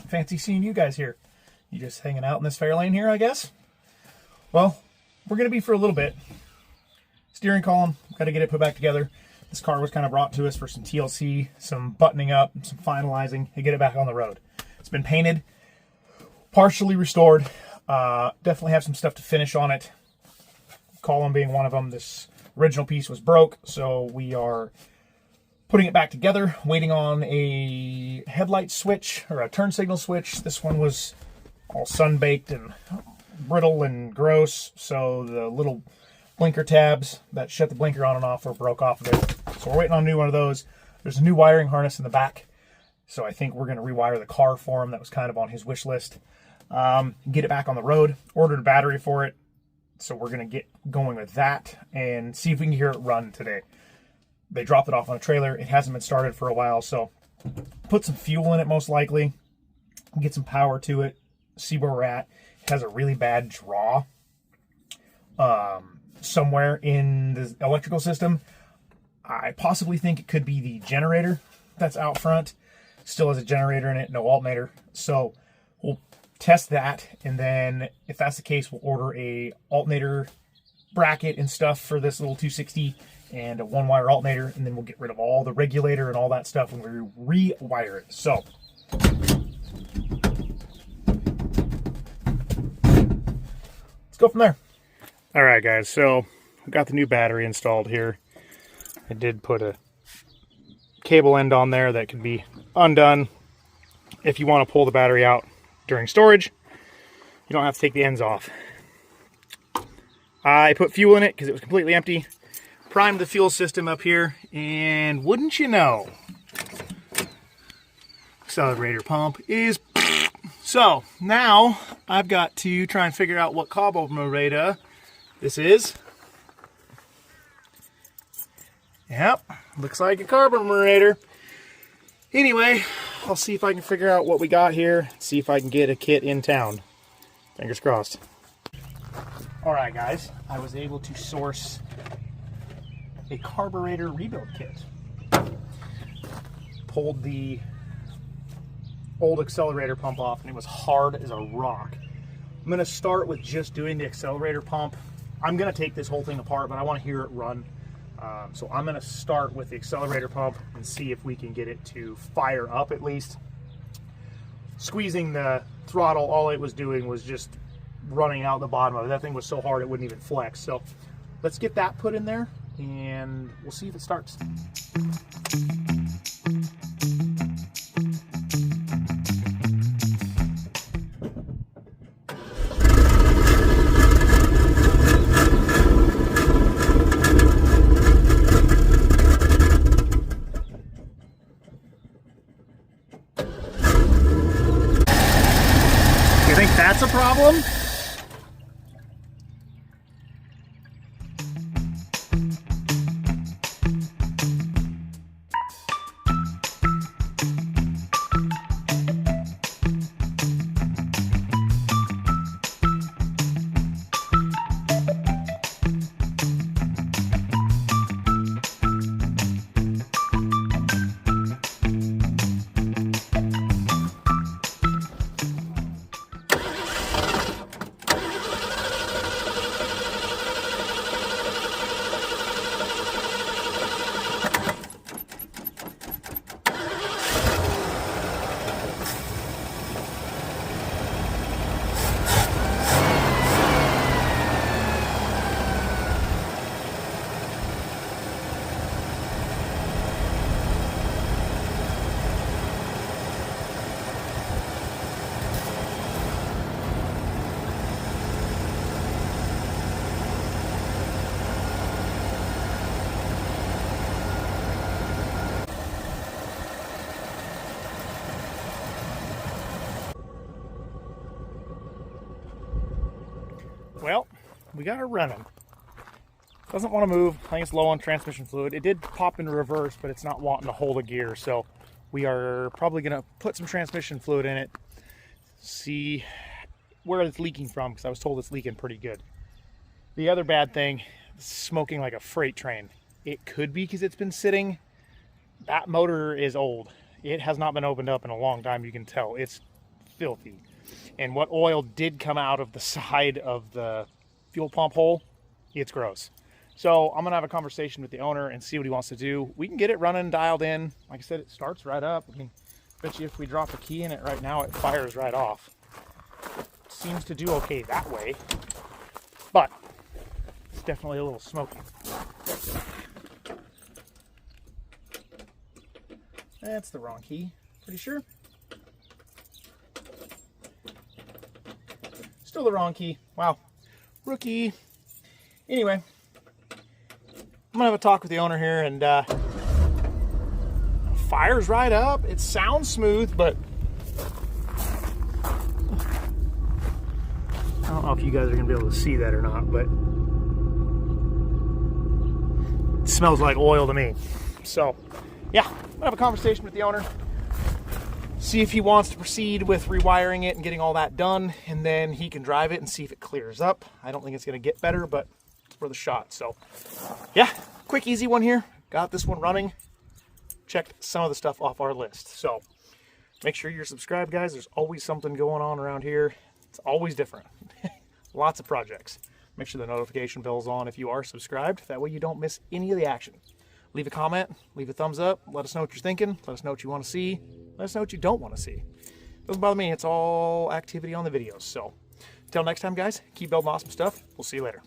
Fancy seeing you guys here. You just hanging out in this fair lane here, I guess? Well, we're going to be for a little bit. Steering column, got to get it put back together. This car was kind of brought to us for some TLC, some buttoning up, some finalizing to get it back on the road. It's been painted, partially restored. Definitely have some stuff to finish on it. Column being one of them. This original piece was broke, so we are putting it back together, waiting on a headlight switch or a turn signal switch. This one was all sun-baked and brittle and gross, so the little blinker tabs that shut the blinker on and off were broke off of it. So we're waiting on a new one of those. There's a new wiring harness in the back, so I think we're going to rewire the car for him. That was kind of on his wish list. Get it back on the road. Ordered a battery for it, so we're going to get going with that and see if we can hear it run today. They dropped it off on a trailer. It hasn't been started for a while, so put some fuel in it most likely, get some power to it, see where we're at. It has a really bad draw somewhere in the electrical system. I possibly think it could be the generator that's out front. Still has a generator in it, no alternator. So we'll test that, and then if that's the case, we'll order a alternator bracket and stuff for this little 260 and a one-wire alternator, and then we'll get rid of all the regulator and all that stuff when we rewire it. So let's go from there. All right, guys, so we got the new battery installed here. I did put a cable end on there that can be undone if you want to pull the battery out during storage. You don't have to take the ends off. I put fuel in it because it was completely empty. Primed the fuel system up here, and wouldn't you know, accelerator pump is... So now I've got to try and figure out what carburetor this is. Yep, looks like a carburetor. Anyway, I'll see if I can figure out what we got here, see if I can get a kit in town. Fingers crossed. Alright guys, I was able to source a carburetor rebuild kit. Pulled the old accelerator pump off and it was hard as a rock. I'm going to start with just doing the accelerator pump. I'm going to take this whole thing apart, but I want to hear it run. So I'm going to start with the accelerator pump and see if we can get it to fire up at least. Squeezing the throttle, all it was doing was just running out the bottom of it. That thing was so hard it wouldn't even flex. So let's get that put in there and we'll see if it starts. You think that's a problem? Well, we got her running. Doesn't want to move. I think it's low on transmission fluid. It did pop into reverse, but it's not wanting to hold a gear. So we are probably going to put some transmission fluid in it, see where it's leaking from, because I was told it's leaking pretty good. The other bad thing, it's smoking like a freight train. It could be because it's been sitting. That motor is old. It has not been opened up in a long time. You can tell it's filthy. And what oil did come out of the side of the fuel pump hole, it's gross. So I'm gonna have a conversation with the owner and see what he wants to do. We can get it running, dialed in. Like I said, it starts right up. I mean, bet you if we drop a key in it right now, it fires right off. It seems to do okay that way, but it's definitely a little smoky. That's the wrong key, pretty sure. Still the wrong key. Wow. Rookie. Anyway, I'm gonna have a talk with the owner here, and fires right up. It sounds smooth, but I don't know if you guys are gonna be able to see that or not, but it smells like oil to me. So yeah, I'm gonna have a conversation with the owner, see if he wants to proceed with rewiring it and getting all that done, and then he can drive it and see if it clears up. I don't think it's gonna get better, but it's worth a shot. So yeah, quick, easy one here. Got this one running. Checked some of the stuff off our list. So make sure you're subscribed, guys. There's always something going on around here. It's always different. Lots of projects. Make sure the notification bell's on if you are subscribed. That way you don't miss any of the action. Leave a comment, leave a thumbs up, let us know what you're thinking, let us know what you want to see, let us know what you don't want to see. Doesn't bother me, it's all activity on the videos. So until next time, guys, keep building awesome stuff. We'll see you later.